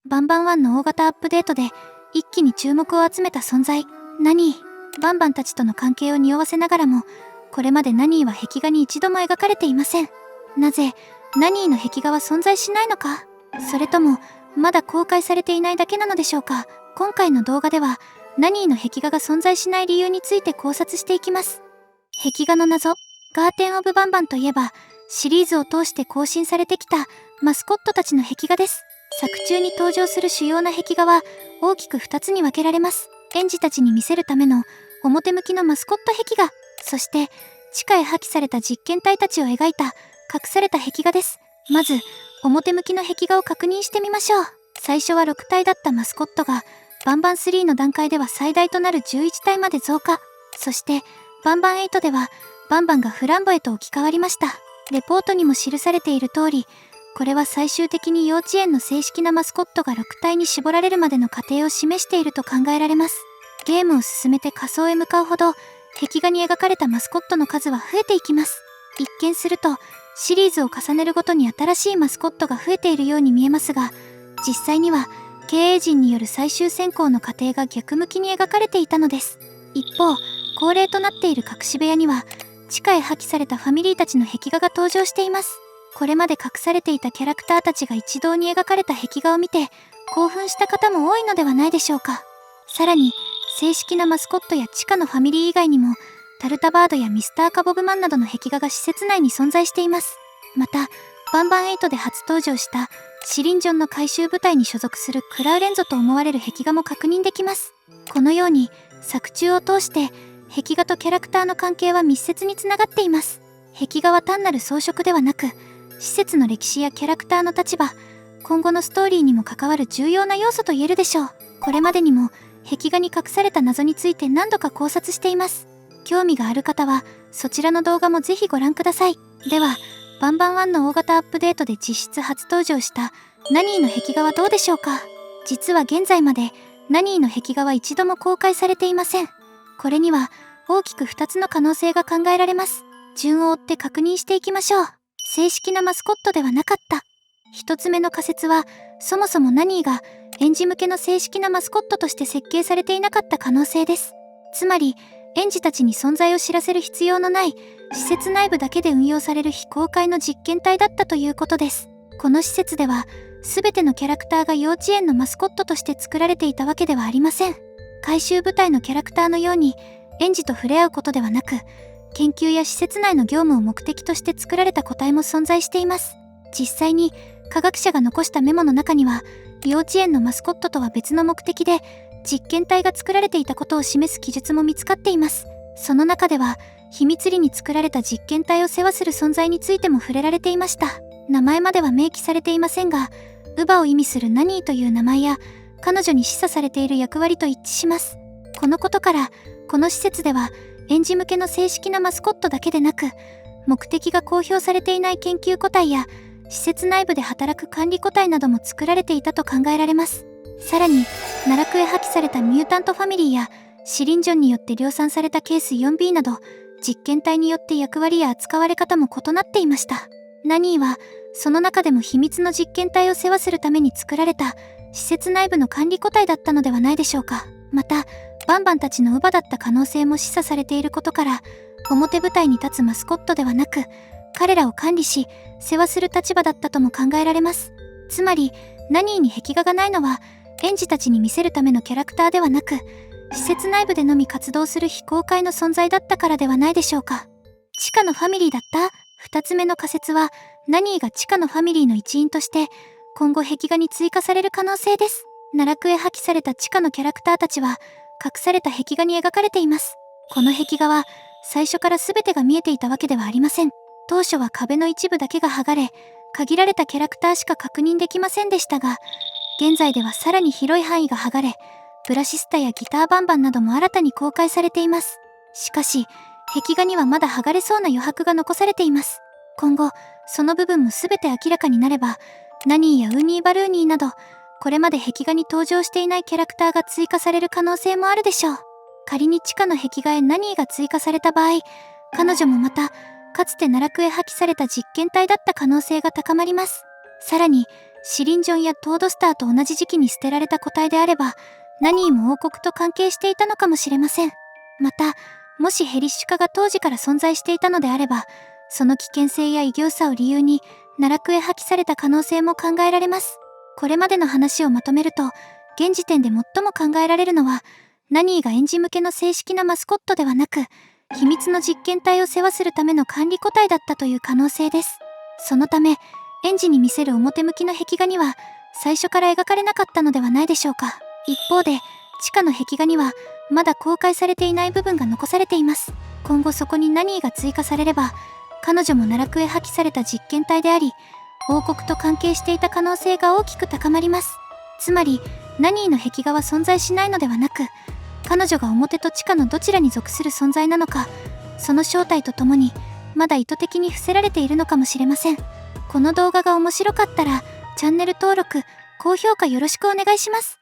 バンバン1の大型アップデートで一気に注目を集めた存在、ナニー。バンバンたちとの関係を匂わせながらも、これまでナニーは壁画に一度も描かれていません。なぜ、ナニーの壁画は存在しないのか、それとも、まだ公開されていないだけなのでしょうか。今回の動画では、ナニーの壁画が存在しない理由について考察していきます。壁画の謎。ガーテン・オブ・バンバンといえば、シリーズを通して更新されてきたマスコットたちの壁画です。作中に登場する主要な壁画は大きく2つに分けられます。園児たちに見せるための表向きのマスコット壁画、そして地下へ破棄された実験体たちを描いた隠された壁画です。まず表向きの壁画を確認してみましょう。最初は6体だったマスコットがバンバン3の段階では最大となる11体まで増加。そしてバンバン8ではバンバンがフランボへと置き換わりました。レポートにも記されている通り、これは最終的に幼稚園の正式なマスコットが6体に絞られるまでの過程を示していると考えられます。ゲームを進めて仮想へ向かうほど壁画に描かれたマスコットの数は増えていきます。一見するとシリーズを重ねるごとに新しいマスコットが増えているように見えますが、実際には経営陣による最終選考の過程が逆向きに描かれていたのです。一方、恒例となっている隠し部屋には地下へ破棄されたファミリーたちの壁画が登場しています。これまで隠されていたキャラクターたちが一堂に描かれた壁画を見て興奮した方も多いのではないでしょうか。さらに正式なマスコットや地下のファミリー以外にもタルタバードやミスターカボブマンなどの壁画が施設内に存在しています。またバンバン8で初登場したシリンジョンの回収部隊に所属するクラウレンゾと思われる壁画も確認できます。このように作中を通して壁画とキャラクターの関係は密接につながっています。壁画は単なる装飾ではなく、施設の歴史やキャラクターの立場、今後のストーリーにも関わる重要な要素と言えるでしょう。これまでにも壁画に隠された謎について何度か考察しています。興味がある方はそちらの動画もぜひご覧ください。では、バンバン1の大型アップデートで実質初登場したナニーの壁画はどうでしょうか。実は現在までナニーの壁画は一度も公開されていません。これには大きく2つの可能性が考えられます。順を追って確認していきましょう。正式なマスコットではなかった。1つ目の仮説は、そもそもナニーが園児向けの正式なマスコットとして設計されていなかった可能性です。つまり、園児たちに存在を知らせる必要のない施設内部だけで運用される非公開の実験体だったということです。この施設では、全てのキャラクターが幼稚園のマスコットとして作られていたわけではありません。回収部隊のキャラクターのように園児と触れ合うことではなく、研究や施設内の業務を目的として作られた個体も存在しています。実際に科学者が残したメモの中には、幼稚園のマスコットとは別の目的で実験体が作られていたことを示す記述も見つかっています。その中では秘密裏に作られた実験体を世話する存在についても触れられていました。名前までは明記されていませんが、乳母を意味するナニーという名前や彼女に示唆されている役割と一致します。このことからこの施設では園児向けの正式なマスコットだけでなく、目的が公表されていない研究個体や施設内部で働く管理個体なども作られていたと考えられます。さらに奈落へ破棄されたミュータントファミリーやシリンジョンによって量産されたケース 4B など、実験体によって役割や扱われ方も異なっていました。ナニーはその中でも秘密の実験体を世話するために作られた施設内部の管理個体だったのではないでしょうか。またバンバンたちの乳母だった可能性も示唆されていることから、表舞台に立つマスコットではなく、彼らを管理し世話する立場だったとも考えられます。つまりナニーに壁画がないのは園児たちに見せるためのキャラクターではなく、施設内部でのみ活動する非公開の存在だったからではないでしょうか。地下のファミリーだった。2つ目の仮説は、ナニーが地下のファミリーの一員として今後壁画に追加される可能性です。奈落へ破棄された地下のキャラクターたちは隠された壁画に描かれています。この壁画は最初から全てが見えていたわけではありません。当初は壁の一部だけが剥がれ、限られたキャラクターしか確認できませんでしたが、現在ではさらに広い範囲が剥がれ、ブラシスタやギターバンバンなども新たに公開されています。しかし壁画にはまだ剥がれそうな余白が残されています。今後その部分も全て明らかになれば、ナニーやウーニーバルーニーなどこれまで壁画に登場していないキャラクターが追加される可能性もあるでしょう。仮に地下の壁画へナニーが追加された場合、彼女もまたかつて奈落へ破棄された実験体だった可能性が高まります。さらにシリンジョンやトードスターと同じ時期に捨てられた個体であれば、ナニーも王国と関係していたのかもしれません。また、もしヘリッシュ化が当時から存在していたのであれば、その危険性や異形さを理由に奈落へ破棄された可能性も考えられます。これまでの話をまとめると、現時点で最も考えられるのは、ナニーが園児向けの正式なマスコットではなく、秘密の実験体を世話するための管理個体だったという可能性です。そのため、園児に見せる表向きの壁画には、最初から描かれなかったのではないでしょうか。一方で、地下の壁画には、まだ公開されていない部分が残されています。今後そこにナニーが追加されれば、彼女も奈落へ破棄された実験体であり、王国と関係していた可能性が大きく高まります。つまり、ナニーの壁画は存在しないのではなく、彼女が表と地下のどちらに属する存在なのか、その正体とともに、まだ意図的に伏せられているのかもしれません。この動画が面白かったら、チャンネル登録、高評価よろしくお願いします。